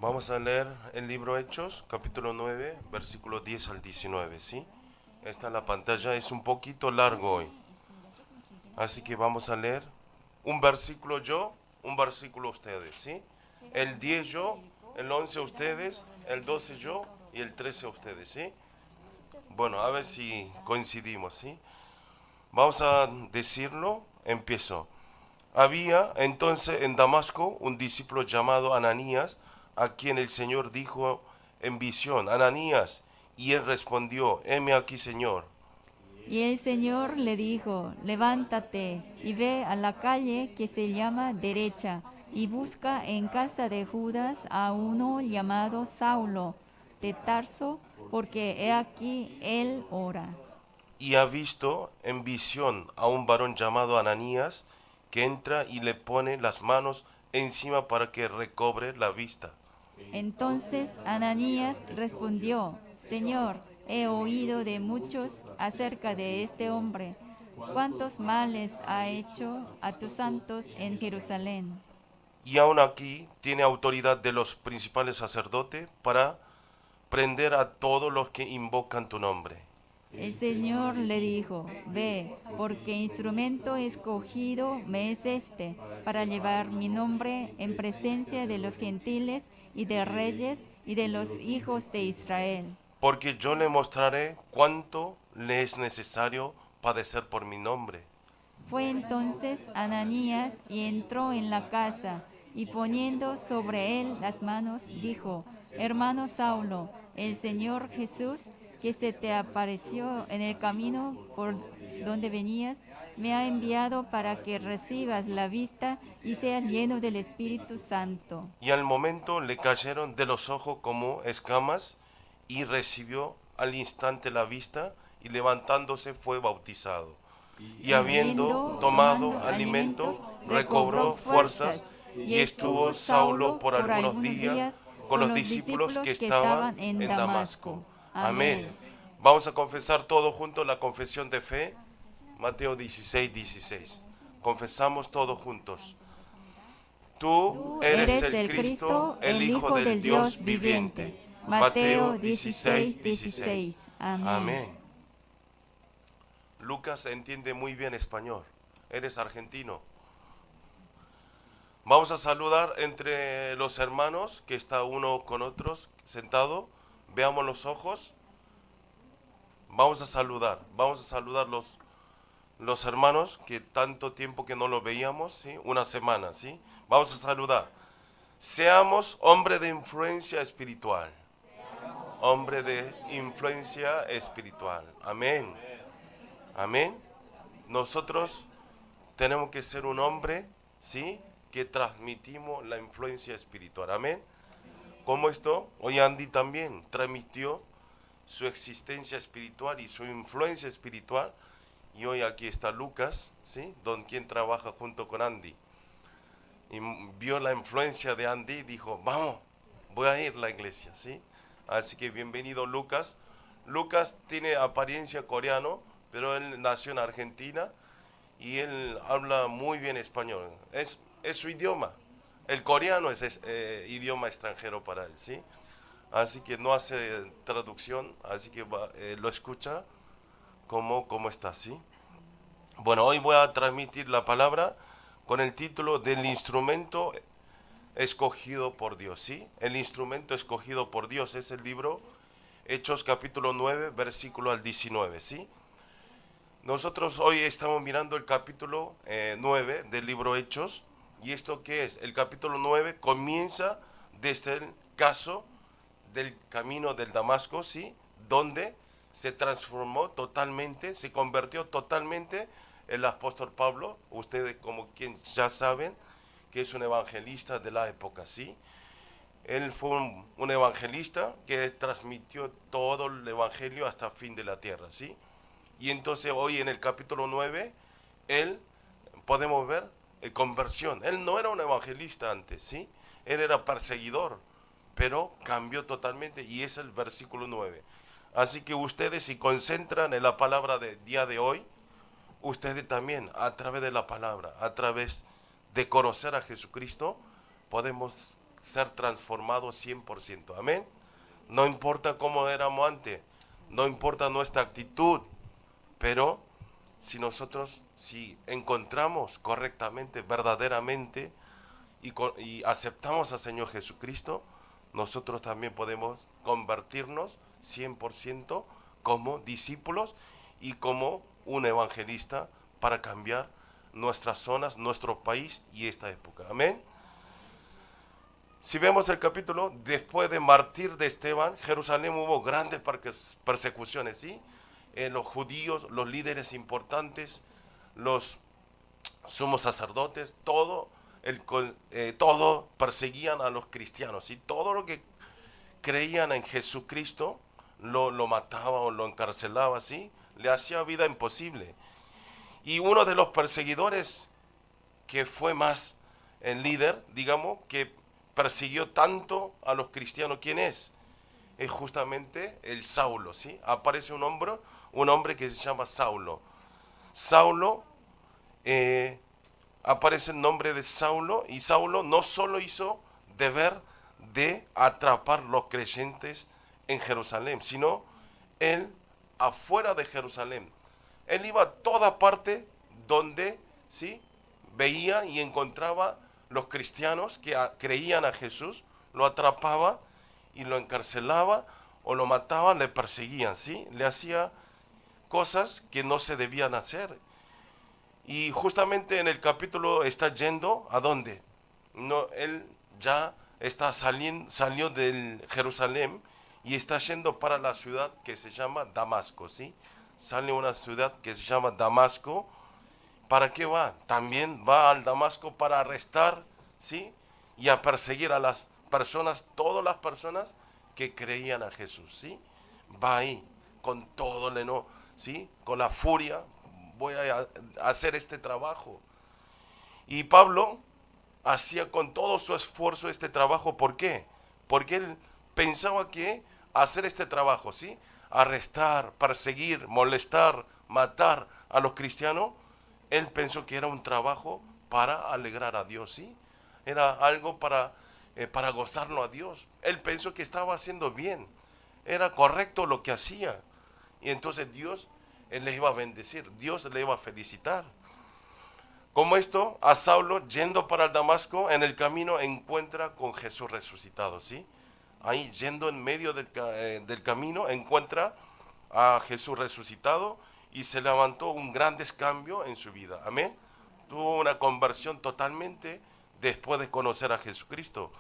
Vamos a leer el libro Hechos, capítulo 9, versículo 10 al 19, ¿sí? Esta en la pantalla es un poquito largo hoy, así que vamos a leer un versículo yo, un versículo ustedes, ¿sí? El 10 yo, el 11 ustedes, el 12 yo y el 13 ustedes, ¿sí? Bueno, a ver si coincidimos, ¿sí? Vamos a decirlo, empiezo. Había entonces en Damasco un discípulo llamado Ananías, a quien el Señor dijo en visión: Ananías, y él respondió: heme aquí, Señor. Y el Señor le dijo: levántate y ve a la calle que se llama Derecha, y busca en casa de Judas a uno llamado Saulo de Tarso, porque he aquí él ora. Y ha visto en visión a un varón llamado Ananías, que entra y le pone las manos encima para que recobre la vista. Entonces Ananías respondió: Señor, he oído de muchos acerca de este hombre, cuántos males ha hecho a tus santos en Jerusalén. Y aún aquí tiene autoridad de los principales sacerdotes para prender a todos los que invocan tu nombre. El Señor le dijo: ve, porque instrumento escogido me es este, para llevar mi nombre en presencia de los gentiles y de reyes y de los hijos de Israel. Porque yo le mostraré cuánto le es necesario padecer por mi nombre. Fue entonces Ananías y entró en la casa, y poniendo sobre él las manos, dijo: Hermano Saulo, el Señor Jesús, que se te apareció en el camino por donde venías, me ha enviado para que recibas la vista y seas lleno del Espíritu Santo. Y al momento le cayeron de los ojos como escamas, y recibió al instante la vista, y levantándose fue bautizado. Y habiendo tomado alimento, recobró fuerzas, y estuvo Saulo por algunos días con los discípulos que estaban en Damasco. Amén. Vamos a confesar todos juntos la confesión de fe. Mateo 16, 16. Confesamos todos juntos. Tú Tú eres eres el el Cristo, Cristo, el el Hijo Hijo del del Dios Dios viviente. viviente. Mateo Mateo 16, 16, 16. 16. Amén. Amén. Lucas entiende muy bien español. Eres argentino. Vamos a saludar entre los hermanos que está uno con otros sentado. Veamos los ojos. Vamos a saludar los hermanos que tanto tiempo que no los veíamos, ¿sí? Una semana, ¿sí? Vamos a saludar. Seamos hombre de influencia espiritual. Hombre de influencia espiritual. Amén. Amén. Nosotros tenemos que ser un hombre, ¿sí? Que transmitimos la influencia espiritual. Amén. Como esto, hoy Andy también transmitió su existencia espiritual y su influencia espiritual. Y hoy aquí está Lucas, ¿sí? Don quien trabaja junto con Andy. Y vio la influencia de Andy y dijo: vamos, voy a ir a la iglesia, ¿sí? Así que bienvenido Lucas. Lucas tiene apariencia coreano, pero él nació en Argentina y él habla muy bien español. Es su idioma. El coreano es idioma extranjero para él, ¿sí? Así que no hace traducción, así que lo escucha como está, ¿sí? Bueno, hoy voy a transmitir la palabra con el título del instrumento escogido por Dios, ¿sí? El instrumento escogido por Dios es el libro Hechos capítulo 9, versículo al 19, ¿sí? Nosotros hoy estamos mirando el capítulo 9 del libro Hechos. ¿Y esto qué es? El capítulo 9 comienza desde el caso del camino del Damasco, ¿sí? Donde se transformó totalmente, se convirtió totalmente el apóstol Pablo. Ustedes como quien ya saben que es un evangelista de la época, ¿sí? Él fue un evangelista que transmitió todo el evangelio hasta el fin de la tierra, ¿sí? Y entonces hoy en el capítulo 9, él, podemos ver, conversión. Él no era un evangelista antes, ¿sí? Él era perseguidor, pero cambió totalmente y es el versículo 9. Así que ustedes si concentran en la palabra del día de hoy, ustedes también a través de la palabra, a través de conocer a Jesucristo, podemos ser transformados 100%. Amén. No importa cómo éramos antes, no importa nuestra actitud, pero si encontramos correctamente, verdaderamente, y aceptamos al Señor Jesucristo, nosotros también podemos convertirnos 100% como discípulos y como un evangelista para cambiar nuestras zonas, nuestro país y esta época. Amén. Si vemos el capítulo, después de martir de Esteban, Jerusalén hubo grandes persecuciones, ¿sí? Los judíos, los líderes importantes, los sumos sacerdotes, todo perseguían a los cristianos, ¿sí? Todo lo que creían en Jesucristo lo mataba o lo encarcelaba, ¿sí? Le hacía vida imposible. Y uno de los perseguidores que fue más el líder, digamos, que persiguió tanto a los cristianos, ¿quién es? Es justamente el Saulo, ¿sí? Aparece un hombre que se llama Saulo. Saulo, aparece el nombre de Saulo, y Saulo no solo hizo deber de atrapar los creyentes en Jerusalén, sino él afuera de Jerusalén. Él iba a toda parte donde, ¿sí?, veía y encontraba los cristianos que creían a Jesús, lo atrapaba y lo encarcelaba o lo mataban, le perseguían, ¿sí? Le hacía cosas que no se debían hacer. Y justamente en el capítulo está yendo ¿a dónde? No, él ya salió del Jerusalén y está yendo para la ciudad que se llama Damasco, ¿sí? Sale a una ciudad que se llama Damasco. ¿Para qué va? También va al Damasco para arrestar, ¿sí?, y a perseguir a las personas, todas las personas que creían a Jesús, ¿sí? Va ahí con todo el enojo, ¿sí?, con la furia. Voy a hacer este trabajo. Y Pablo hacía con todo su esfuerzo este trabajo. ¿Por qué? Porque él pensaba que hacer este trabajo, ¿sí?, arrestar, perseguir, molestar, matar a los cristianos, él pensó que era un trabajo para alegrar a Dios, ¿sí? Era algo para gozarlo a Dios. Él pensó que estaba haciendo bien, era correcto lo que hacía. Y entonces Dios, él le iba a bendecir, Dios le iba a felicitar. Como esto, a Saulo, yendo para el Damasco, en el camino encuentra con Jesús resucitado, ¿sí? Ahí, yendo en medio del camino, encuentra a Jesús resucitado y se levantó un gran cambio en su vida. Amén. Tuvo una conversión totalmente después de conocer a Jesucristo.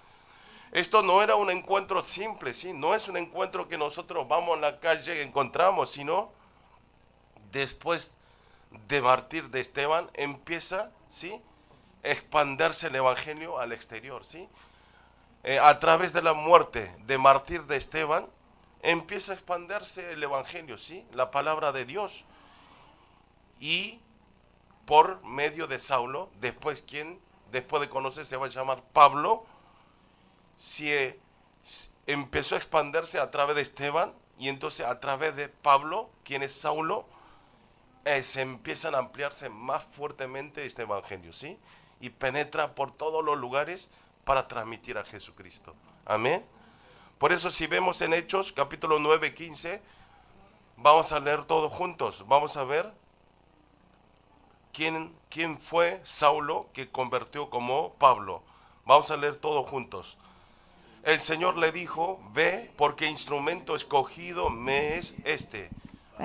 Esto no era un encuentro simple, ¿sí? No es un encuentro que nosotros vamos a la calle y encontramos, sino después de martir de Esteban empieza, ¿sí?, a expandirse el evangelio al exterior, ¿sí? A través de la muerte de martir de Esteban empieza a expandirse el evangelio, ¿sí?, la palabra de Dios. Y por medio de Saulo, después de conocer se va a llamar Pablo, empezó a expandirse a través de Esteban, y entonces a través de Pablo, quien es Saulo, se empiezan a ampliarse más fuertemente este evangelio, ¿sí? Y penetra por todos los lugares para transmitir a Jesucristo. Amén. Por eso, si vemos en Hechos capítulo 9, 15, vamos a leer todos juntos. Vamos a ver quién fue Saulo que convirtió como Pablo. Vamos a leer todos juntos. El Señor le dijo: ve, porque instrumento escogido me es este,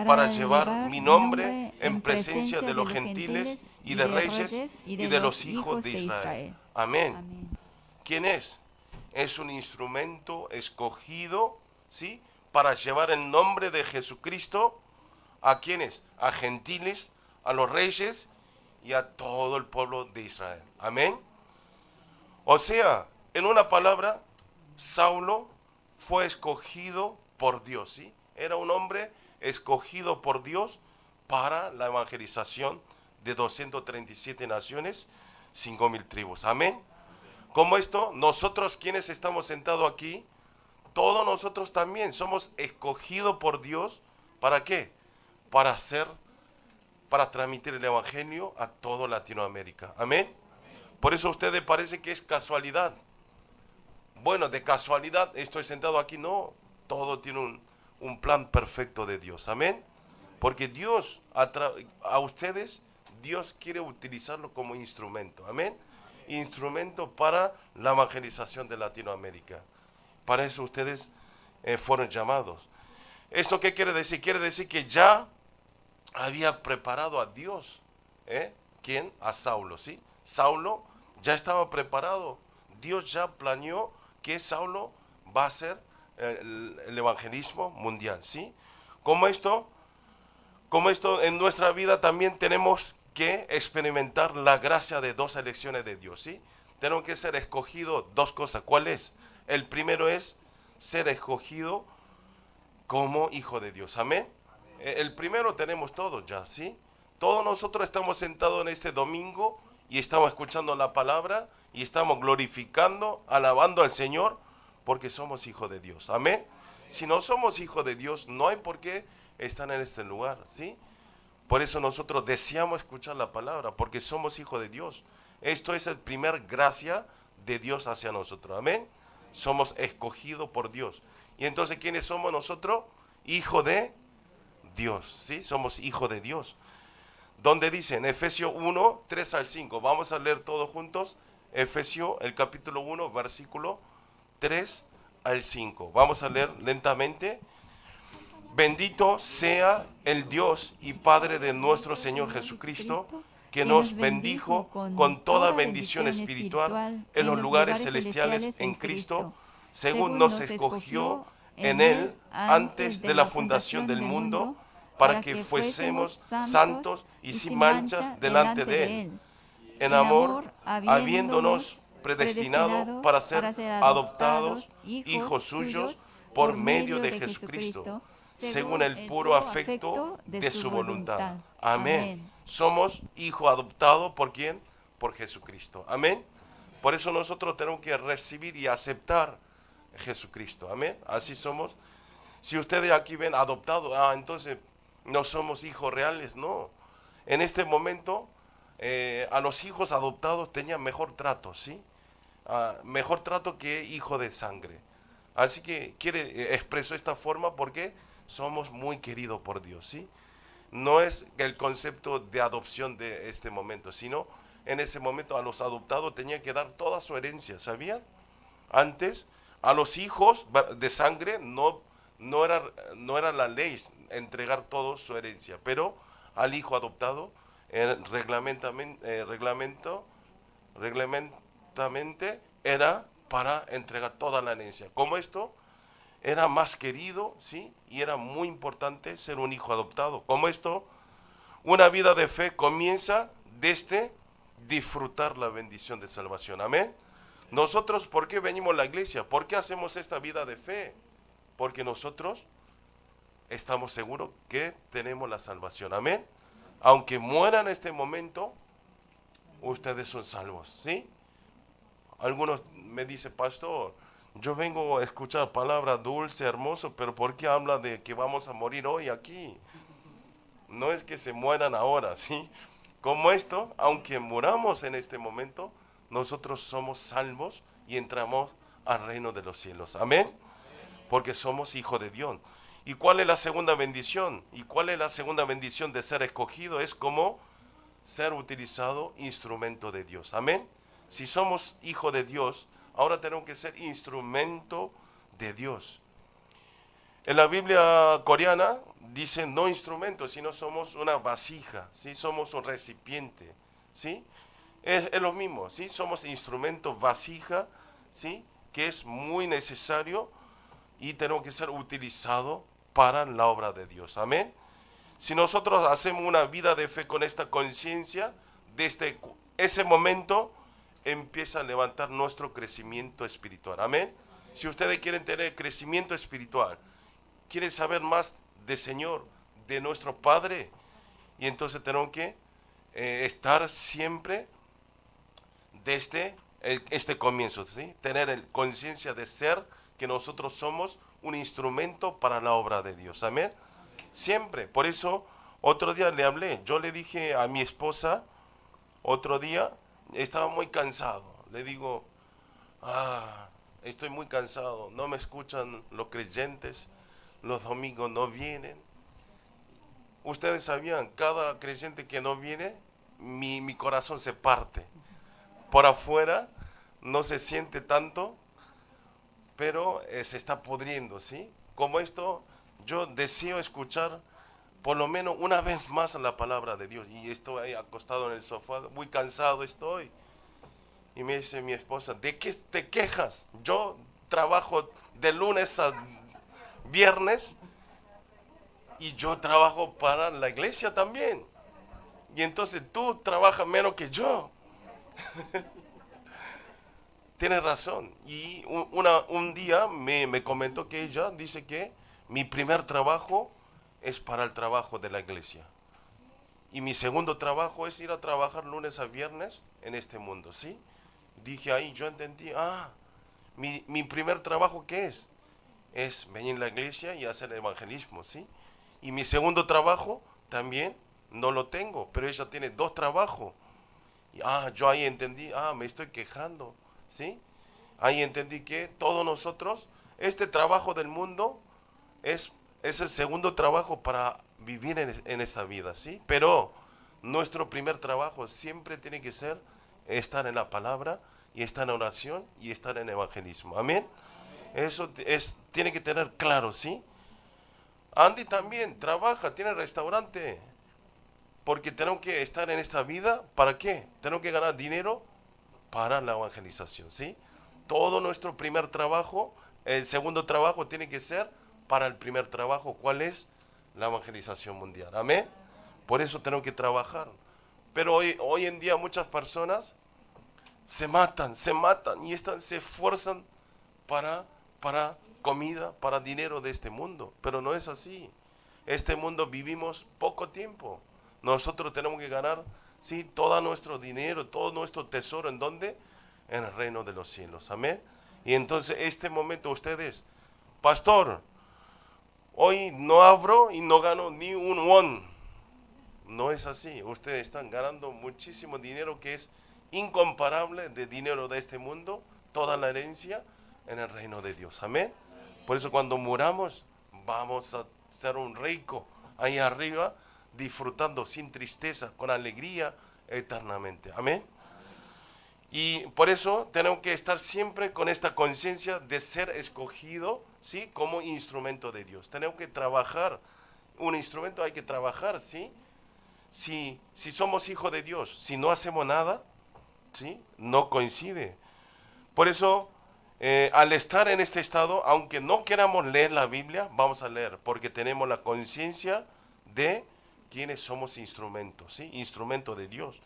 para llevar mi nombre en presencia de los gentiles y de reyes y de los hijos de Israel. Amén. Amén. ¿Quién es? Es un instrumento escogido, ¿sí?, para llevar el nombre de Jesucristo ¿a quiénes? A gentiles, a los reyes y a todo el pueblo de Israel. Amén. O sea, en una palabra, Saulo fue escogido por Dios, ¿sí? Era un hombre escogido por Dios para la evangelización de 237 naciones, 5,000 tribus. Amén. Como esto, nosotros quienes estamos sentados aquí, todos nosotros también somos escogidos por Dios. ¿Para qué? Para transmitir el evangelio a toda Latinoamérica. Amén. Por eso a ustedes parece que es casualidad. bueno, de casualidad estoy sentado aquí. No, todo tiene un plan perfecto de Dios. Amén. Porque Dios, a ustedes, Dios quiere utilizarlo como instrumento. Amén. Instrumento para la evangelización de Latinoamérica. Para eso ustedes fueron llamados. ¿Esto qué quiere decir? Quiere decir que ya había preparado a Dios. ¿Quién? A Saulo, ¿sí? Saulo ya estaba preparado. Dios ya planeó que Saulo va a hacer el evangelismo mundial, ¿sí? Como esto en nuestra vida también tenemos que experimentar la gracia de dos elecciones de Dios, ¿sí? Tenemos que ser escogidos dos cosas. ¿Cuál es? El primero es ser escogido como hijo de Dios. Amén. El primero tenemos todos ya, ¿sí? Todos nosotros estamos sentados en este domingo y estamos escuchando la palabra y estamos glorificando, alabando al Señor porque somos hijos de Dios. Amén. Si no somos hijos de Dios, no hay por qué estar en este lugar, ¿sí? Por eso nosotros deseamos escuchar la palabra, porque somos hijos de Dios. Esto es el primer gracia de Dios hacia nosotros. Amén. Somos escogidos por Dios. Y entonces, ¿quiénes somos nosotros? Hijo de Dios, ¿sí? Somos hijos de Dios. Donde dice en Efesios 1, 3 al 5. Vamos a leer todos juntos. Efesios, el capítulo 1, versículo 3 al 5. Vamos a leer lentamente. Bendito sea el Dios y Padre de nuestro Señor Jesucristo, que nos bendijo con toda bendición espiritual en los lugares celestiales en Cristo, según nos escogió en Él antes de la fundación del mundo, para que fuésemos santos y sin manchas delante de Él, en amor, habiéndonos predestinado para ser adoptados hijos suyos por medio de Jesucristo, según el puro afecto de su voluntad. Amén. Somos hijos adoptados ¿por quién? Por Jesucristo. Amén. Por eso nosotros tenemos que recibir y aceptar a Jesucristo. Amén. Así somos. Si ustedes aquí ven adoptados, entonces no somos hijos reales. No. En este momento a los hijos adoptados tenían mejor trato, ¿sí? Mejor trato que hijo de sangre. Así que expresó esta forma porque somos muy queridos por Dios, ¿sí? No es el concepto de adopción de este momento, sino en ese momento a los adoptados tenían que dar toda su herencia, ¿sabían? Antes a los hijos de sangre no era la ley entregar toda su herencia, pero al hijo adoptado reglamentamente era para entregar toda la herencia. Como esto era más querido, ¿sí? Y era muy importante ser un hijo adoptado. Como esto, una vida de fe comienza desde disfrutar la bendición de salvación. Amén. Nosotros, ¿por qué venimos a la iglesia? ¿Por qué hacemos esta vida de fe? Porque nosotros estamos seguros que tenemos la salvación. Amén. Aunque mueran en este momento, ustedes son salvos, ¿sí? Algunos me dicen, pastor, yo vengo a escuchar palabras dulce, hermoso, pero ¿por qué habla de que vamos a morir hoy aquí? No es que se mueran ahora, ¿sí? Como esto, aunque muramos en este momento, nosotros somos salvos y entramos al reino de los cielos. Amén. Porque somos hijos de Dios. ¿Y cuál es la segunda bendición? ¿Y cuál es la segunda bendición de ser escogido? Es como ser utilizado instrumento de Dios. Amén. Si somos hijos de Dios, ahora tenemos que ser instrumento de Dios. En la Biblia coreana dice no instrumento, sino somos una vasija, ¿sí? Somos un recipiente, ¿sí? Es lo mismo, ¿sí? Somos instrumento, vasija, ¿sí? Que es muy necesario y tenemos que ser utilizado para la obra de Dios. Amén. Si nosotros hacemos una vida de fe con esta conciencia, desde ese momento empieza a levantar nuestro crecimiento espiritual. Amén. Si ustedes quieren tener crecimiento espiritual, quieren saber más del Señor, de nuestro Padre, y entonces tenemos que estar siempre desde este comienzo, ¿sí? Tener conciencia de ser que nosotros somos un instrumento para la obra de Dios. Amén. Siempre. Por eso otro día le hablé. Yo le dije a mi esposa, otro día, estaba muy cansado. Le digo, estoy muy cansado, no me escuchan los creyentes, los domingos no vienen. Ustedes sabían, cada creyente que no viene, mi corazón se parte. Por afuera no se siente tanto, pero se está pudriendo, ¿sí? Como esto, yo deseo escuchar por lo menos una vez más la palabra de Dios. Y estoy ahí acostado en el sofá, muy cansado estoy. Y me dice mi esposa, ¿de qué te quejas? Yo trabajo de lunes a viernes y yo trabajo para la iglesia también. Y entonces tú trabajas menos que yo. Tienes razón. Y un día me comentó que ella dice que mi primer trabajo es para el trabajo de la iglesia. Y mi segundo trabajo es ir a trabajar lunes a viernes en este mundo, ¿sí? Dije ahí, yo entendí, mi primer trabajo ¿qué es? Es venir a la iglesia y hacer evangelismo, ¿sí? Y mi segundo trabajo también no lo tengo, pero ella tiene dos trabajos. Y, yo ahí entendí, me estoy quejando, ¿sí? Ahí entendí que todos nosotros, este trabajo del mundo es el segundo trabajo para vivir en esta vida, ¿sí? Pero nuestro primer trabajo siempre tiene que ser estar en la palabra y estar en oración y estar en evangelismo. Amén. Eso tiene que tener claro, ¿sí? Andy también trabaja, tiene restaurante. Porque tenemos que estar en esta vida, ¿para qué? Tenemos que ganar dinero para la evangelización, ¿sí? Todo nuestro primer trabajo, el segundo trabajo tiene que ser para el primer trabajo. ¿Cuál es? La evangelización mundial. Amén. Por eso tenemos que trabajar. Pero hoy en día muchas personas se matan y se esfuerzan para comida, para dinero de este mundo. Pero no es así. Este mundo vivimos poco tiempo. Nosotros tenemos que ganar, sí, todo nuestro dinero, todo nuestro tesoro. ¿En dónde? En el reino de los cielos. Amén. Y entonces este momento ustedes, pastor, hoy no abro y no gano ni un won. No es así. Ustedes están ganando muchísimo dinero que es incomparable de dinero de este mundo, toda la herencia en el reino de Dios. Amén. Por eso cuando muramos vamos a ser un rico ahí arriba, disfrutando sin tristeza, con alegría eternamente. Amén. Y por eso tenemos que estar siempre con esta conciencia de ser escogido, ¿sí? Como instrumento de Dios. Tenemos que trabajar. Un instrumento hay que trabajar, ¿sí? Si somos hijos de Dios, si no hacemos nada, ¿sí? No coincide. Por eso, al estar en este estado, aunque no queramos leer la Biblia, vamos a leer, porque tenemos la conciencia de quiénes somos instrumentos, ¿sí? Instrumento de Dios.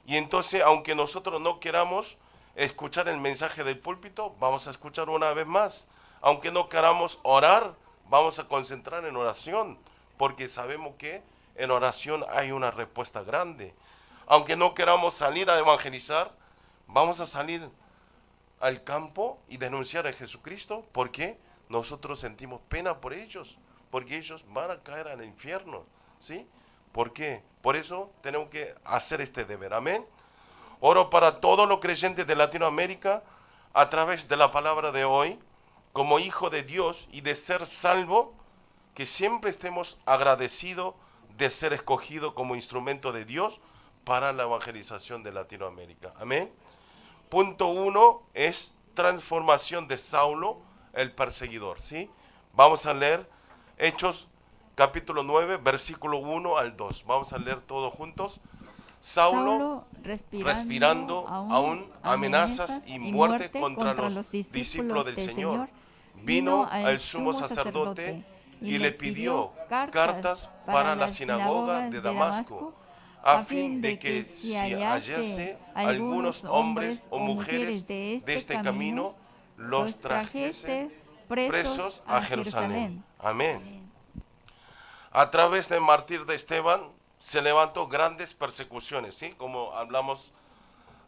Y entonces, aunque nosotros no queramos escuchar el mensaje del púlpito, vamos a escuchar una vez más. Aunque no queramos orar, vamos a concentrar en oración, porque sabemos que en oración hay una respuesta grande. Aunque no queramos salir a evangelizar, vamos a salir al campo y denunciar a Jesucristo, porque nosotros sentimos pena por ellos, porque ellos van a caer al infierno, ¿sí? ¿Por qué? Por eso tenemos que hacer este deber. Amén. Oro para todos los creyentes de Latinoamérica a través de la palabra de hoy, como hijo de Dios y de ser salvo, que siempre estemos agradecidos de ser escogidos como instrumento de Dios para la evangelización de Latinoamérica. Amén. Punto 1 es transformación de Saulo, el perseguidor, ¿sí? Vamos a leer Hechos capítulo 9, versículo 1 al 2. Vamos a leer todos juntos. Saulo respirando aún amenazas y muerte contra los discípulos del Señor, vino al sumo sacerdote y le pidió cartas para la sinagoga de Damasco, a fin de que si hallase algunos hombres o mujeres de este camino, los trajese presos a Jerusalén. Amén. A través del martirio de Esteban se levantó grandes persecuciones, ¿sí? Como hablamos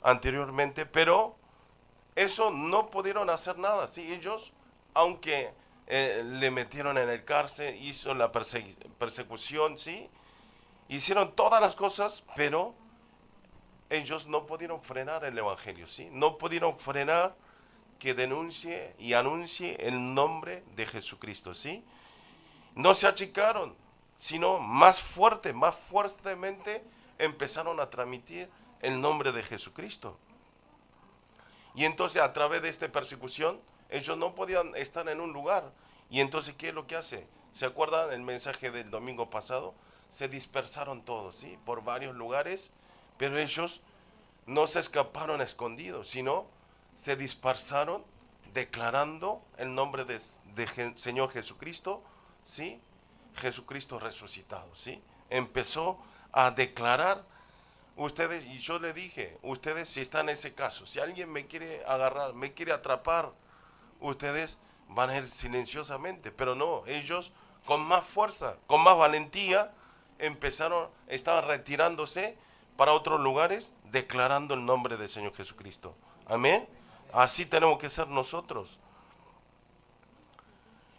anteriormente, pero eso no pudieron hacer nada, ¿sí? Ellos, aunque le metieron en el cárcel, hizo la persecución, ¿sí? Hicieron todas las cosas, pero ellos no pudieron frenar el evangelio, ¿sí? No pudieron frenar que denuncie y anuncie el nombre de Jesucristo, ¿sí? No se achicaron, sino más fuertemente empezaron a transmitir el nombre de Jesucristo. Y entonces a través de esta persecución, ellos no podían estar en un lugar. Y entonces, ¿qué es lo que hace? ¿Se acuerdan el mensaje del domingo pasado? Se dispersaron todos, ¿sí? Por varios lugares, pero ellos no se escaparon escondidos, sino se dispersaron declarando el nombre de Señor Jesucristo, ¿sí? Jesucristo resucitado, ¿sí? Empezó a declarar. Ustedes, y yo le dije, ustedes si están en ese caso, si alguien me quiere agarrar, me quiere atrapar, ustedes van a ir silenciosamente, pero no, ellos con más fuerza, con más valentía, estaban retirándose para otros lugares, declarando el nombre del Señor Jesucristo. Amén. Así tenemos que ser nosotros.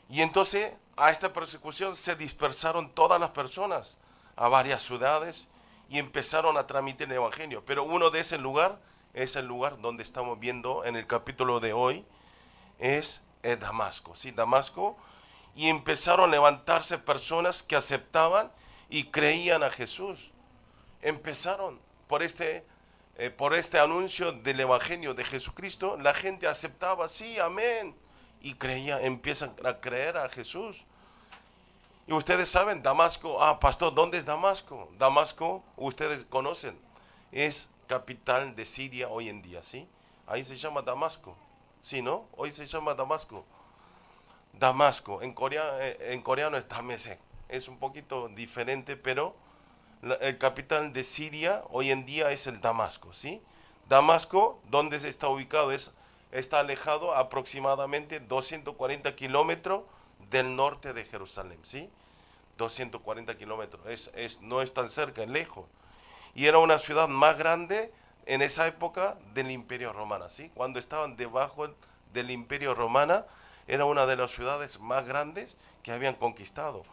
Y entonces a esta persecución se dispersaron todas las personas a varias ciudades y empezaron a transmitir el evangelio. Pero uno de ese lugar es el lugar donde estamos viendo en el capítulo de hoy, es Damasco, ¿sí? Damasco. Y empezaron a levantarse personas que aceptaban y creían a Jesús. Empezaron por este anuncio del evangelio de Jesucristo, la gente aceptaba, sí, amén, y empiezan a creer a Jesús. Y ustedes saben, Damasco, pastor, ¿dónde es Damasco? Damasco, ustedes conocen, es capital de Siria hoy en día, ¿sí? Ahí se llama Damasco, ¿sí, no? Hoy se llama Damasco. Damasco, en coreano es Damesek, es un poquito diferente, pero el capital de Siria hoy en día es el Damasco, ¿sí? Damasco, donde está ubicado, está alejado aproximadamente 240 kilómetros del norte de Jerusalén, ¿sí? 240 kilómetros, no es tan cerca, es lejos. Y era una ciudad más grande en esa época del Imperio Romano, ¿sí? Cuando estaban debajo del Imperio Romano, era una de las ciudades más grandes que habían conquistado.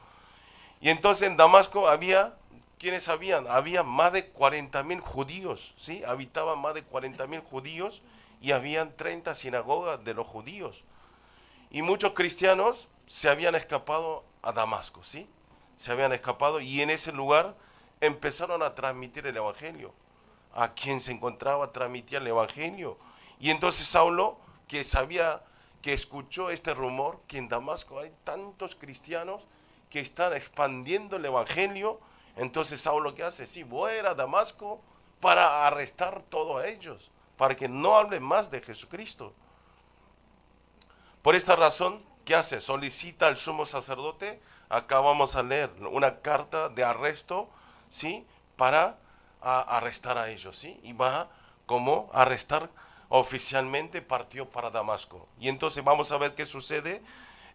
Y entonces en Damasco ¿quiénes habían? Había más de 40.000 judíos, ¿sí? Habitaban más de 40.000 judíos y habían 30 sinagogas de los judíos. Y muchos cristianos se habían escapado a Damasco, ¿sí? Se habían escapado y en ese lugar empezaron a transmitir el evangelio. A quien se encontraba transmitía el evangelio. Y entonces Saulo, que escuchó este rumor, que en Damasco hay tantos cristianos que están expandiendo el evangelio, entonces Saulo, ¿qué hace? Sí, voy a ir a Damasco para arrestar todos ellos, para que no hablen más de Jesucristo. Por esta razón, ¿qué hace? Solicita al sumo sacerdote, acá vamos a leer una carta de arresto, ¿sí? Para arrestar a ellos, ¿sí? Y va como arrestar oficialmente, partió para Damasco. Y entonces vamos a ver qué sucede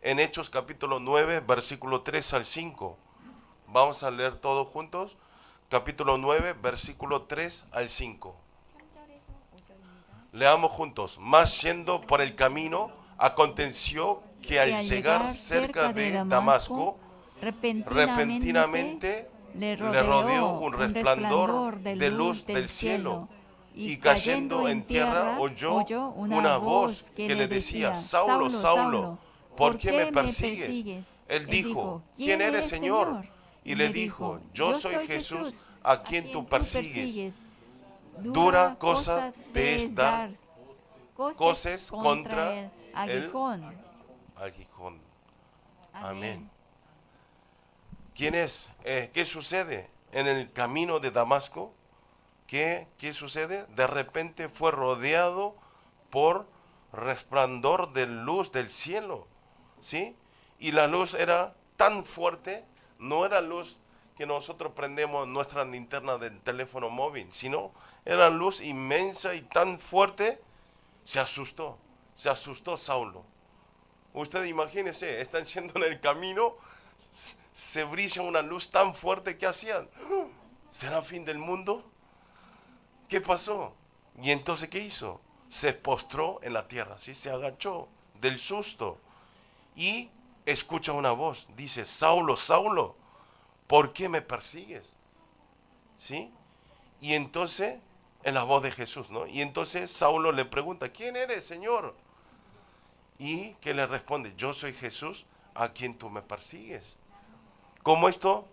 en Hechos capítulo 9, versículo 3 al 5. Vamos a leer todos juntos, capítulo 9, versículo 3 al 5. Leamos juntos. Mas yendo por el camino, aconteció que al llegar cerca de Damasco, repentinamente le rodeó un resplandor de luz del cielo, y cayendo en tierra oyó una voz que le decía: Saulo, Saulo, ¿por qué me persigues? Él dijo: ¿quién eres, Señor? Y le dijo: yo soy Jesús, a quien tú persigues. Dura cosa te es dar coces contra el aguijón. Amén. ¿Quién es? ¿Qué sucede en el camino de Damasco? ¿Qué sucede? De repente fue rodeado por resplandor de luz del cielo, ¿sí? Y la luz era tan fuerte, no era luz que nosotros prendemos nuestra linterna del teléfono móvil, sino era luz inmensa y tan fuerte, se asustó Saulo. Usted imagínese, están yendo en el camino, se brilla una luz tan fuerte, ¿qué hacían? ¿Será fin del mundo? ¿Qué pasó? Y entonces, ¿qué hizo? Se postró en la tierra, ¿sí? Se agachó del susto y escucha una voz, dice: Saulo, Saulo, ¿por qué me persigues? ¿Sí? Y entonces, en la voz de Jesús, ¿no? Y entonces Saulo le pregunta: ¿quién eres, Señor? y que le responde, yo soy Jesús a quien tú me persigues. Como esto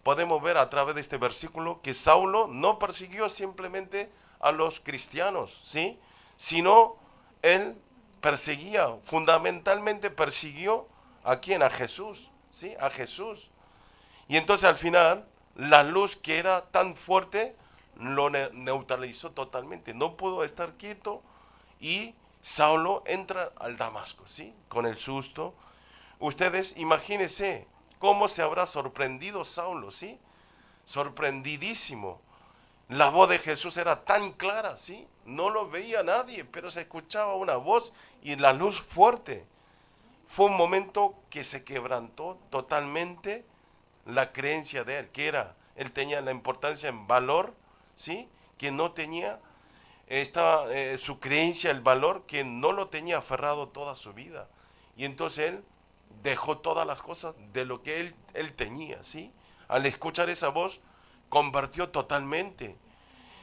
podemos ver a través de este versículo que Saulo no persiguió simplemente a los cristianos, ¿sí? Sino él perseguía, fundamentalmente persiguió a quién, a Jesús, ¿sí? A Jesús. Y entonces al final la luz que era tan fuerte lo neutralizó totalmente. No pudo estar quieto y Saulo entra al Damasco, ¿sí? Con el susto. Ustedes imagínense cómo se habrá sorprendido Saulo, ¿sí? Sorprendidísimo. La voz de Jesús era tan clara, ¿sí? No lo veía nadie, pero se escuchaba una voz y la luz fuerte. Fue un momento que se quebrantó totalmente la creencia de él, que era, él tenía la importancia en valor, ¿sí? Que no tenía su creencia, el valor, que no lo tenía aferrado toda su vida. Y entonces él dejó todas las cosas de lo que él tenía, ¿sí? Al escuchar esa voz, convirtió totalmente.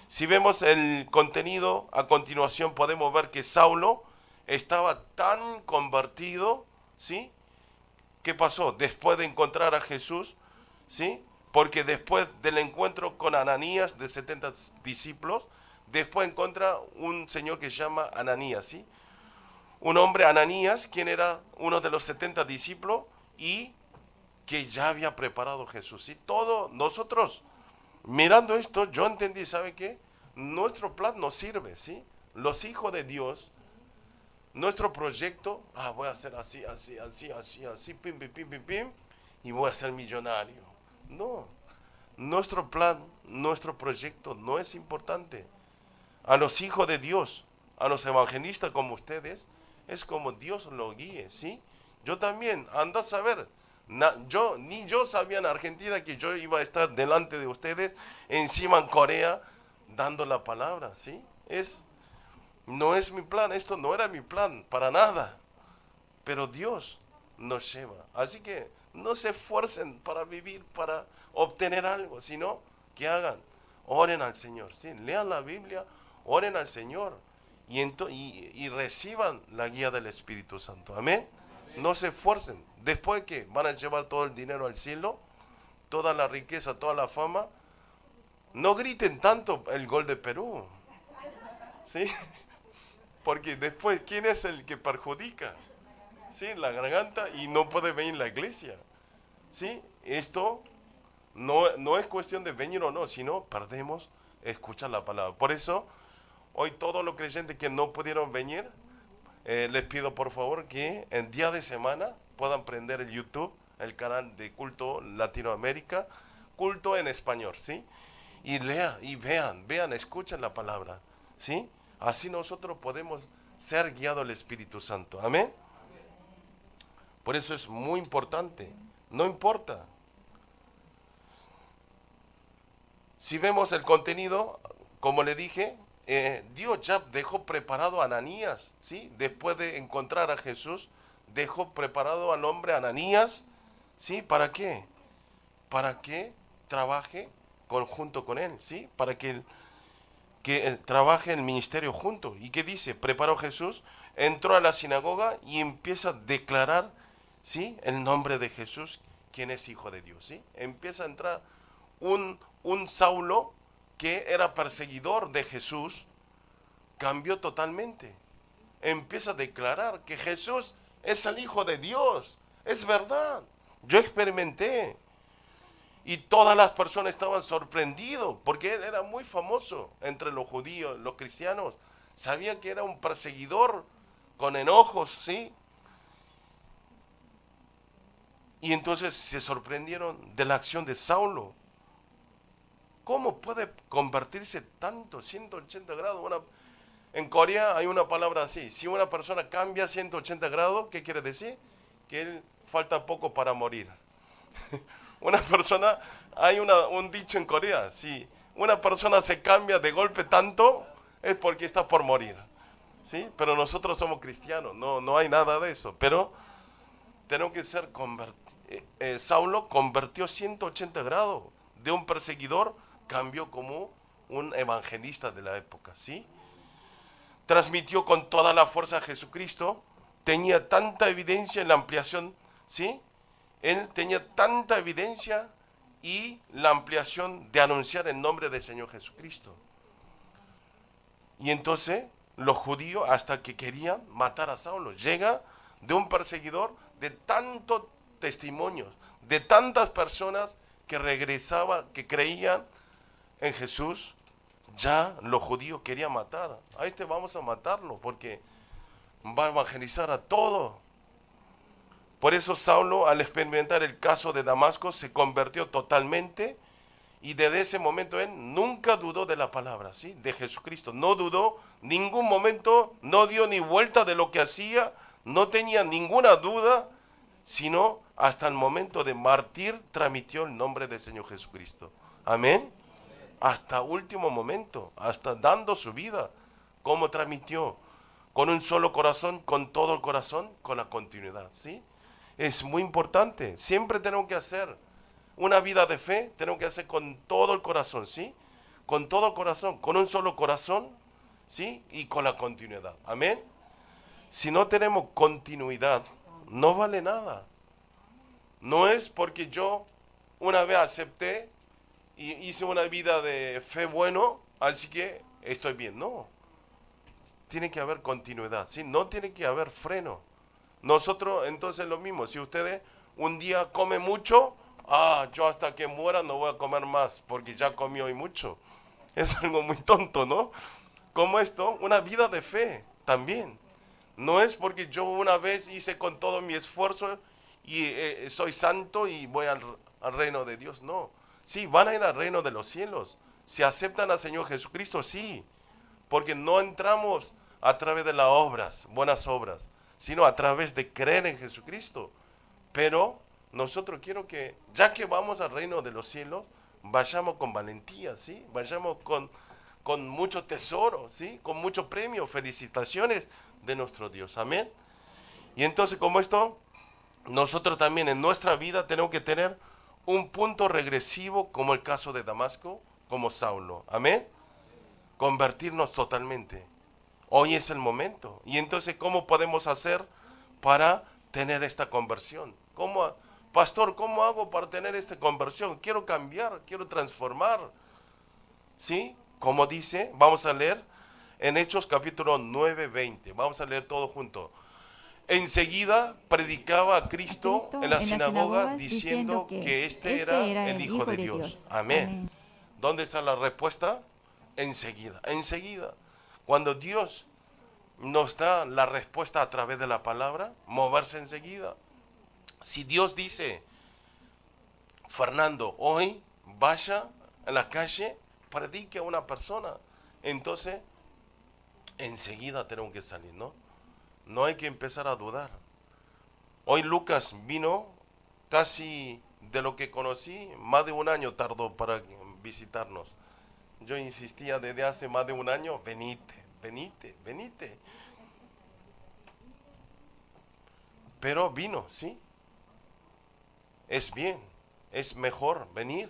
Si vemos el contenido, a continuación podemos ver que Saulo estaba tan convertido, ¿sí? ¿Qué pasó? Después de encontrar a Jesús, ¿sí? Porque después del encuentro con Ananías, de 70 discípulos, después encuentra un señor que se llama Ananías, ¿sí? Un hombre, Ananías, quien era uno de los 70 discípulos y que ya había preparado Jesús, ¿sí? Todos nosotros, mirando esto, yo entendí, ¿sabe qué? Nuestro plan nos sirve, ¿sí? Los hijos de Dios, nuestro proyecto, voy a hacer así, así, así, así, así, pim, pim, pim, pim, pim, y voy a ser millonario. No, nuestro plan, nuestro proyecto no es importante. A los hijos de Dios, a los evangelistas como ustedes, es como Dios lo guíe, ¿sí? Yo también, anda a saber, ni yo sabía en Argentina que yo iba a estar delante de ustedes, encima en Corea, dando la palabra, ¿sí? No es mi plan, esto no era mi plan, para nada. Pero Dios nos lleva. Así que no se esfuercen para vivir, para obtener algo, sino que hagan, oren al Señor, ¿sí? Lean la Biblia, oren al Señor y reciban la guía del Espíritu Santo. Amén. No se esfuercen. Después que van a llevar todo el dinero al cielo, toda la riqueza, toda la fama, no griten tanto el gol de Perú, ¿sí? Porque después, ¿quién es el que perjudica? ¿Sí? La garganta y no puede venir a la iglesia. ¿Sí? Esto no es cuestión de venir o no, sino perdemos escuchar la palabra. Por eso, hoy todos los creyentes que no pudieron venir, les pido por favor que en día de semana puedan prender el YouTube, el canal de Culto Latinoamérica, Culto en Español, ¿sí? Y lean y vean, escuchen la palabra, ¿sí? Así nosotros podemos ser guiados al Espíritu Santo. Amén. Por eso es muy importante. No importa. Si vemos el contenido, como le dije, Dios ya dejó preparado a Ananías, ¿sí? Después de encontrar a Jesús, dejó preparado al hombre Ananías, ¿sí? ¿Para qué? Para que trabaje junto con él, ¿sí? Para que trabaje el ministerio junto. ¿Y qué dice? Preparó Jesús, entró a la sinagoga y empieza a declarar, ¿sí? El nombre de Jesús, quien es hijo de Dios, ¿sí? Empieza a entrar un Saulo que era perseguidor de Jesús, cambió totalmente. Empieza a declarar que Jesús es el Hijo de Dios. Es verdad. Yo experimenté. Y todas las personas estaban sorprendidos porque él era muy famoso entre los judíos, los cristianos. Sabían que era un perseguidor con enojos, ¿sí? Y entonces se sorprendieron de la acción de Saulo. ¿Cómo puede convertirse tanto, 180 grados? En Corea hay una palabra así, si una persona cambia 180 grados, ¿qué quiere decir? Que él falta poco para morir. Una persona, hay un dicho en Corea, si una persona se cambia de golpe tanto, es porque está por morir, ¿sí? Pero nosotros somos cristianos, no hay nada de eso, pero tenemos que ser Saulo convirtió 180 grados, de un perseguidor cambió como un evangelista de la época, ¿sí? Transmitió con toda la fuerza a Jesucristo, tenía tanta evidencia en la ampliación, ¿sí? Él tenía tanta evidencia y la ampliación de anunciar el nombre del Señor Jesucristo. Y entonces los judíos, hasta que querían matar a Saulo, llega de un perseguidor de tantos testimonios, de tantas personas que regresaban, que creían en Jesús, ya los judíos querían matar. A este vamos a matarlo porque va a evangelizar a todo. Por eso Saulo, al experimentar el caso de Damasco, se convirtió totalmente, y desde ese momento él nunca dudó de la palabra, ¿sí?, de Jesucristo. No dudó ningún momento, no dio ni vuelta de lo que hacía, no tenía ninguna duda, sino hasta el momento de martir transmitió el nombre del Señor Jesucristo. Amén. Hasta último momento, hasta dando su vida, como transmitió, con un solo corazón, con todo el corazón, con la continuidad, ¿sí? Es muy importante, siempre tenemos que hacer una vida de fe, tenemos que hacer con todo el corazón, ¿sí? Con todo el corazón, con un solo corazón, ¿sí? Y con la continuidad, amén. Si no tenemos continuidad, no vale nada. No es porque yo una vez acepté y hice una vida de fe bueno, así que estoy bien. No, tiene que haber continuidad, ¿sí? No tiene que haber freno. Nosotros entonces lo mismo, si ustedes un día comen mucho, yo hasta que muera no voy a comer más porque ya comí hoy mucho. Es algo muy tonto, ¿no? Como esto, una vida de fe también. No es porque yo una vez hice con todo mi esfuerzo y soy santo y voy al reino de Dios. No. Sí, van a ir al reino de los cielos. Si aceptan al Señor Jesucristo, sí. Porque no entramos a través de las obras, buenas obras, sino a través de creer en Jesucristo. Pero nosotros quiero que, ya que vamos al reino de los cielos, vayamos con valentía, ¿sí? Vayamos con mucho tesoro, ¿sí? Con mucho premio, felicitaciones de nuestro Dios. Amén. Y entonces, como esto, nosotros también en nuestra vida tenemos que tener un punto regresivo, como el caso de Damasco, como Saulo. Amén. Convertirnos totalmente. Hoy es el momento. Y entonces, ¿cómo podemos hacer para tener esta conversión? Pastor, ¿cómo hago para tener esta conversión? Quiero cambiar, quiero transformar. ¿Sí? Como dice, vamos a leer en Hechos capítulo 9, 20. Vamos a leer todo junto. Enseguida predicaba a Cristo en la sinagoga diciendo que este era el Hijo de Dios. Amén. ¿Dónde está la respuesta? Enseguida, enseguida. Cuando Dios nos da la respuesta a través de la palabra, moverse enseguida. Si Dios dice, Fernando, hoy vaya a la calle, predique a una persona, entonces enseguida tenemos que salir, ¿no? No hay que empezar a dudar. Hoy Lucas vino casi, de lo que conocí, más de un año tardó para visitarnos. Yo insistía desde hace más de un año, venite. Pero vino, ¿sí? Es bien, es mejor venir.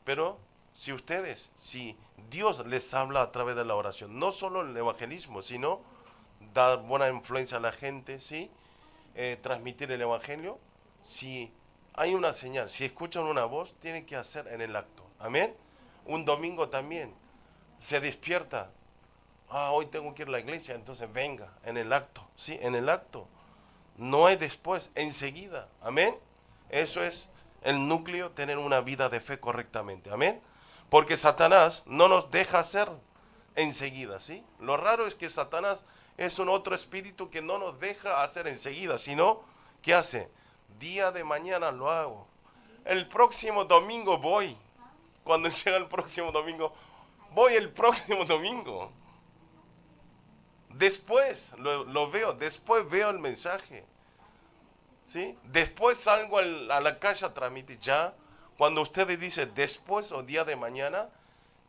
Pero si Dios les habla a través de la oración, no solo el evangelismo, sino dar buena influencia a la gente, ¿sí? Transmitir el evangelio. Si hay una señal, si escuchan una voz, tienen que hacer en el acto. Amén. Un domingo también se despierta. Hoy tengo que ir a la iglesia, entonces venga, en el acto, ¿sí? En el acto. No hay después, enseguida. Amén. Eso es el núcleo, tener una vida de fe correctamente. Amén. Porque Satanás no nos deja hacer enseguida, ¿sí? Lo raro es que Satanás es un otro espíritu que no nos deja hacer enseguida, sino, ¿qué hace? Día de mañana lo hago. El próximo domingo voy. Cuando llega el próximo domingo, voy el próximo domingo. Después lo veo, después veo el mensaje, ¿sí? Después salgo a la calle a transmitir. Ya, cuando usted dice después o día de mañana,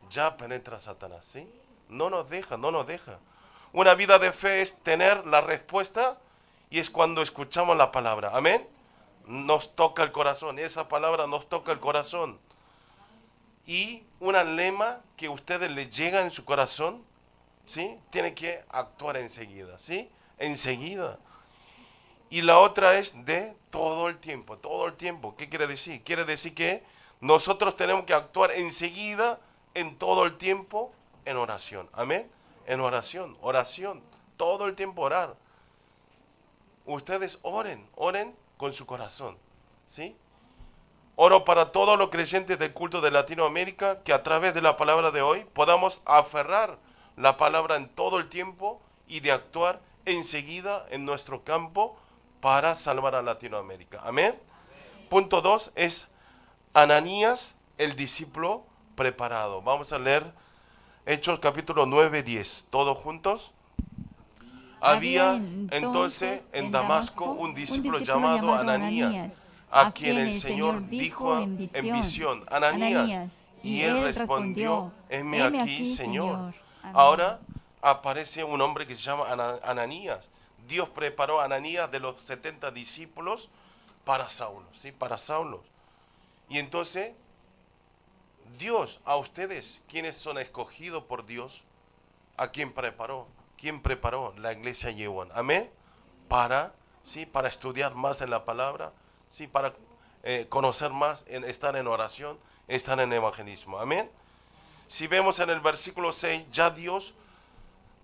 ya penetra Satanás, ¿sí? No nos deja. Una vida de fe es tener la respuesta, y es cuando escuchamos la palabra. Amén. Nos toca el corazón, esa palabra nos toca el corazón. Y una lema que a ustedes les llega en su corazón, ¿sí? Tiene que actuar enseguida, ¿sí? Enseguida. Y la otra es de todo el tiempo, todo el tiempo. ¿Qué quiere decir? Quiere decir que nosotros tenemos que actuar enseguida, en todo el tiempo, en oración. Amén. En oración, oración. Todo el tiempo orar. Ustedes oren, oren con su corazón. ¿Sí? Oro para todos los creyentes del culto de Latinoamérica, que a través de la palabra de hoy podamos aferrar la palabra en todo el tiempo y de actuar enseguida en nuestro campo para salvar a Latinoamérica. Amén. Punto 2 es Ananías, el discípulo preparado. Vamos a leer Hechos capítulo 9, 10. ¿Todos juntos? Había entonces en Damasco un discípulo llamado Ananías, a quien el Señor dijo en visión, Ananías, y él respondió, heme aquí, Señor. Ahora aparece un hombre que se llama Ananías. Dios preparó a Ananías de los 70 discípulos para Saulo, ¿sí? Para Saulo. Y entonces, Dios, a ustedes, quienes son escogidos por Dios, ¿a quién preparó? ¿Quién preparó? La iglesia Yehuan. Amén. Para estudiar más en la palabra, ¿sí? Para conocer más, estar en oración, estar en evangelismo. Amén. Si vemos en el versículo 6, ya Dios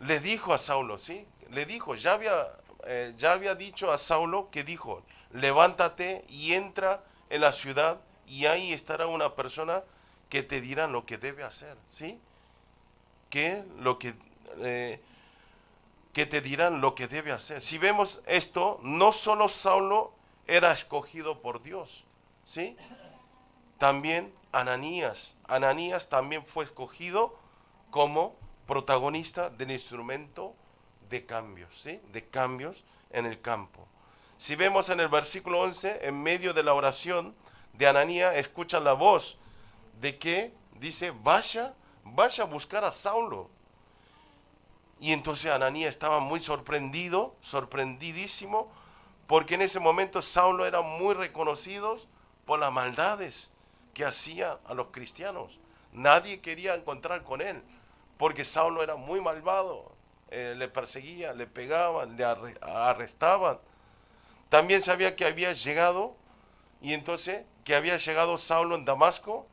le dijo a Saulo, ¿sí? Le dijo, ya había dicho a Saulo que dijo, levántate y entra en la ciudad y ahí estará una persona que te dirá lo que debe hacer, ¿sí? Que te dirán lo que debe hacer. Si vemos esto, no solo Saulo era escogido por Dios, ¿sí? También Ananías también fue escogido como protagonista del instrumento de cambios, ¿sí? De cambios en el campo. Si vemos en el versículo 11, en medio de la oración de Ananías, escucha la voz de que dice, vaya a buscar a Saulo. Y entonces Ananías estaba muy sorprendidísimo, porque en ese momento Saulo era muy reconocido por las maldades que hacía a los cristianos. Nadie quería encontrar con él, porque Saulo era muy malvado, le perseguía, le pegaban, le arrestaban. También sabía que había llegado, y entonces que había llegado Saulo en Damasco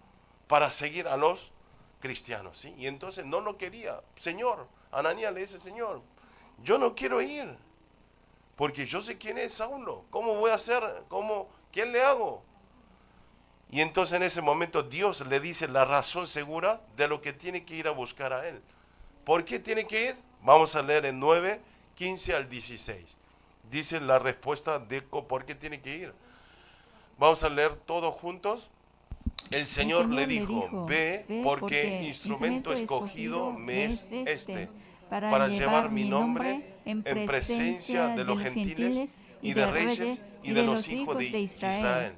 para seguir a los cristianos, ¿sí? Y entonces no lo quería. Señor, Ananías le dice, Señor, yo no quiero ir, porque yo sé quién es Saulo. ¿Cómo voy a hacer? ¿Quién le hago? Y entonces en ese momento Dios le dice la razón segura de lo que tiene que ir a buscar a él. ¿Por qué tiene que ir? Vamos a leer en 9, 15 al 16. Dice la respuesta de por qué tiene que ir. Vamos a leer todos juntos. El Señor le dijo, ve porque instrumento escogido me es este, para llevar mi nombre en presencia de los gentiles y de reyes y de los hijos de Israel.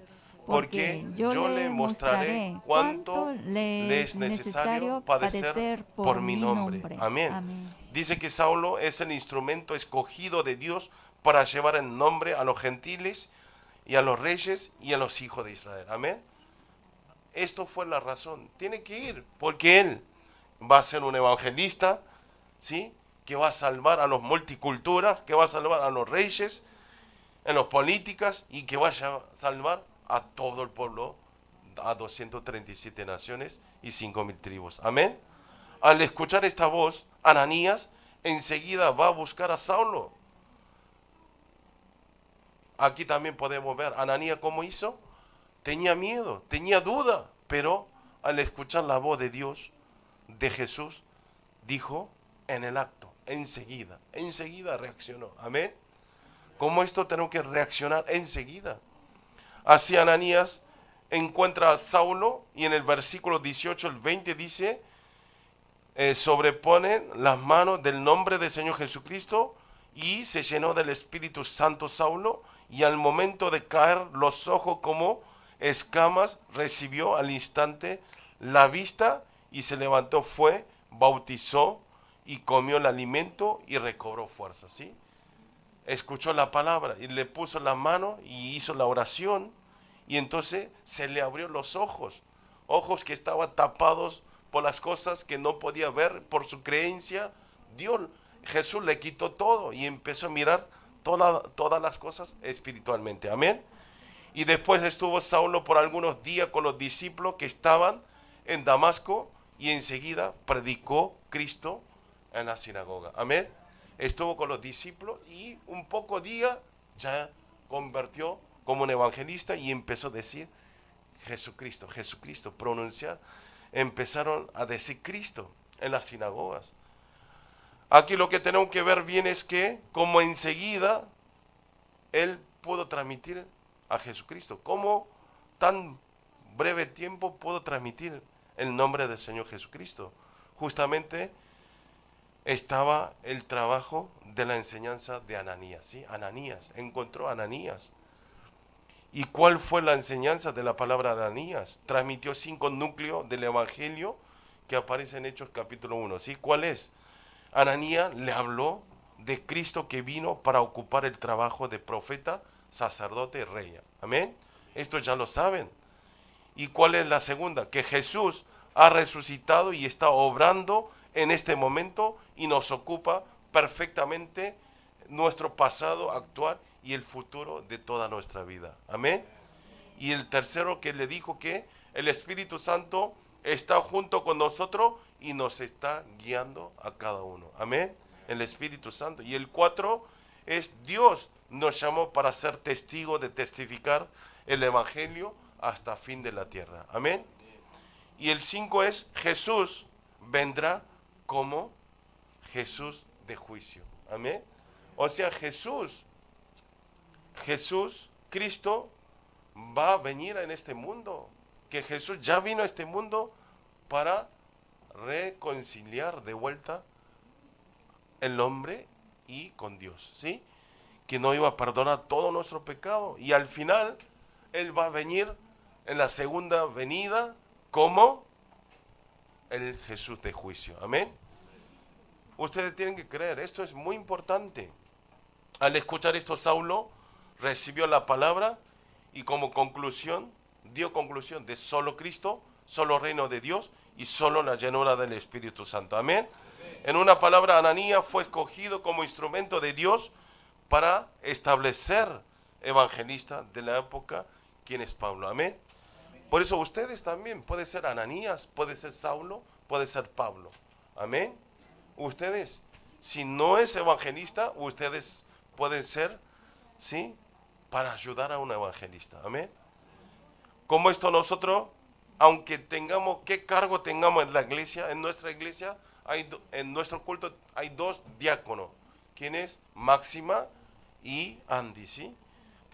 Porque yo le mostraré cuánto le es necesario padecer por mi nombre. Amén. Dice que Saulo es el instrumento escogido de Dios para llevar el nombre a los gentiles y a los reyes y a los hijos de Israel. Amén. Esto fue la razón. Tiene que ir, porque él va a ser un evangelista, ¿sí? Que va a salvar a los multiculturas, que va a salvar a los reyes, en las políticas, y que va a salvar a todo el pueblo, a 237 naciones y 5.000 tribus. Amén. Al escuchar esta voz, Ananías enseguida va a buscar a Saulo. Aquí también podemos ver, Ananías cómo hizo. Tenía miedo, tenía duda, pero al escuchar la voz de Dios, de Jesús, dijo en el acto, enseguida reaccionó. Amén. Como esto tenemos que reaccionar enseguida. Así Ananías encuentra a Saulo y en el versículo 18 al 20 dice, sobreponen las manos del nombre del Señor Jesucristo y se llenó del Espíritu Santo Saulo y al momento de caer los ojos como escamas recibió al instante la vista y se levantó, fue, bautizó y comió el alimento y recobró fuerza, ¿sí? Escuchó la palabra y le puso la mano y hizo la oración y entonces se le abrió los ojos que estaban tapados por las cosas que no podía ver por su creencia. Jesús le quitó todo y empezó a mirar todas las cosas espiritualmente. Amén. Y después estuvo Saulo por algunos días con los discípulos que estaban en Damasco y enseguida predicó Cristo en la sinagoga. Amén. Estuvo con los discípulos y un poco día ya convirtió como un evangelista y empezó a decir Jesucristo, Jesucristo, pronunciar. Empezaron a decir Cristo en las sinagogas. Aquí lo que tenemos que ver bien es que como enseguida él pudo transmitir a Jesucristo. ¿Cómo tan breve tiempo pudo transmitir el nombre del Señor Jesucristo? Justamente estaba el trabajo de la enseñanza de Ananías. ¿Sí? Ananías, encontró a Ananías. ¿Y cuál fue la enseñanza de la palabra de Ananías? Transmitió 5 núcleos del Evangelio que aparece en Hechos capítulo 1. ¿Sí? ¿Cuál es? Ananías le habló de Cristo que vino para ocupar el trabajo de profeta, sacerdote y rey. Amén. Esto ya lo saben. ¿Y cuál es la segunda? Que Jesús ha resucitado y está obrando en este momento y nos ocupa perfectamente nuestro pasado, actual y el futuro de toda nuestra vida. Amén. Y el tercero que le dijo que el Espíritu Santo está junto con nosotros y nos está guiando a cada uno. Amén. El Espíritu Santo. Y el 4 es Dios nos llamó para ser testigos de testificar el Evangelio hasta fin de la tierra. Amén. Y el 5 es Jesús vendrá como Jesús de juicio. Amén. O sea, Jesús, Cristo va a venir en este mundo. Que Jesús ya vino a este mundo para reconciliar de vuelta el hombre y con Dios, ¿sí? Que no iba a perdonar todo nuestro pecado y al final Él va a venir en la segunda venida como el Jesús de juicio. Amén. Ustedes tienen que creer, esto es muy importante. Al escuchar esto, Saulo recibió la palabra y como conclusión, dio conclusión de solo Cristo, solo reino de Dios y solo la llenura del Espíritu Santo. Amén. En una palabra, Ananías fue escogido como instrumento de Dios para establecer evangelista de la época, quien es Pablo. Amén. Por eso ustedes también, puede ser Ananías, puede ser Saulo, puede ser Pablo. Amén. Ustedes, si no es evangelista, ustedes pueden ser, ¿sí? Para ayudar a un evangelista. Amén. Como esto nosotros, aunque tengamos, qué cargo tengamos en la iglesia, en nuestra iglesia, en nuestro culto hay 2 diáconos. ¿Quién es? Máxima y Andy, ¿sí?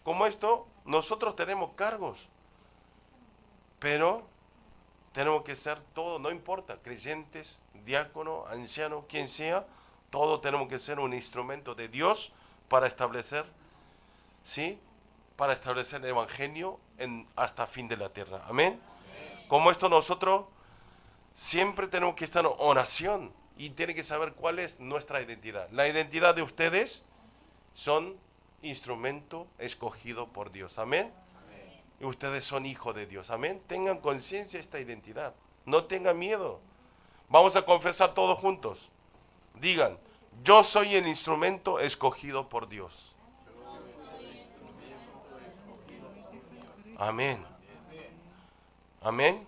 Como esto, nosotros tenemos cargos, pero tenemos que ser todos, no importa, creyentes, diácono, anciano, quien sea, todos tenemos que ser un instrumento de Dios para establecer, ¿sí? Para establecer el evangelio hasta fin de la tierra. Amén. Como esto nosotros siempre tenemos que estar en oración y tienen que saber cuál es nuestra identidad. La identidad de ustedes son instrumento escogido por Dios. Amén. Y ustedes son hijos de Dios. Amén. Tengan conciencia de esta identidad. No tengan miedo. Vamos a confesar todos juntos. Digan, yo soy el instrumento escogido por Dios. Amén. Amén.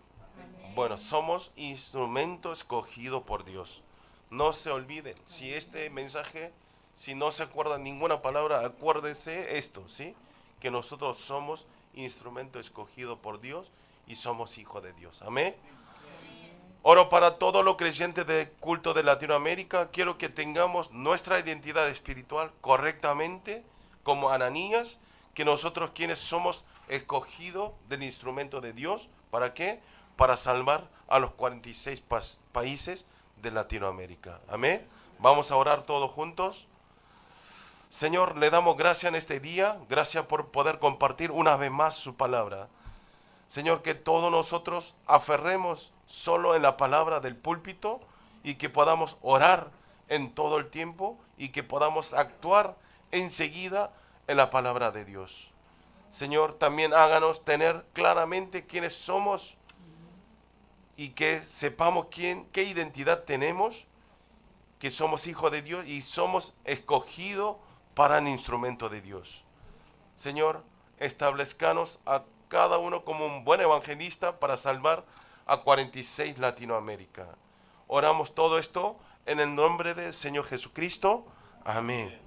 Bueno, somos instrumento escogido por Dios. No se olviden, si este mensaje, si no se acuerda ninguna palabra, acuérdese esto, ¿sí? Que nosotros somos instrumento escogido por Dios y somos hijos de Dios. Amén. Oro para todos los creyentes del culto de Latinoamérica. Quiero que tengamos nuestra identidad espiritual correctamente, como Ananías, que nosotros quienes somos escogidos del instrumento de Dios. ¿Para qué? Para salvar a los 46 países de Latinoamérica. Amén. Vamos a orar todos juntos. Señor, le damos gracias en este día. Gracias por poder compartir una vez más su palabra. Señor, que todos nosotros aferremos solo en la palabra del púlpito y que podamos orar en todo el tiempo y que podamos actuar enseguida en la palabra de Dios. Señor, también háganos tener claramente quiénes somos y que sepamos qué identidad tenemos, que somos hijos de Dios y somos escogidos para el instrumento de Dios. Señor, establezcanos a cada uno como un buen evangelista para salvar a 46 Latinoamérica. Oramos todo esto en el nombre del Señor Jesucristo. Amén.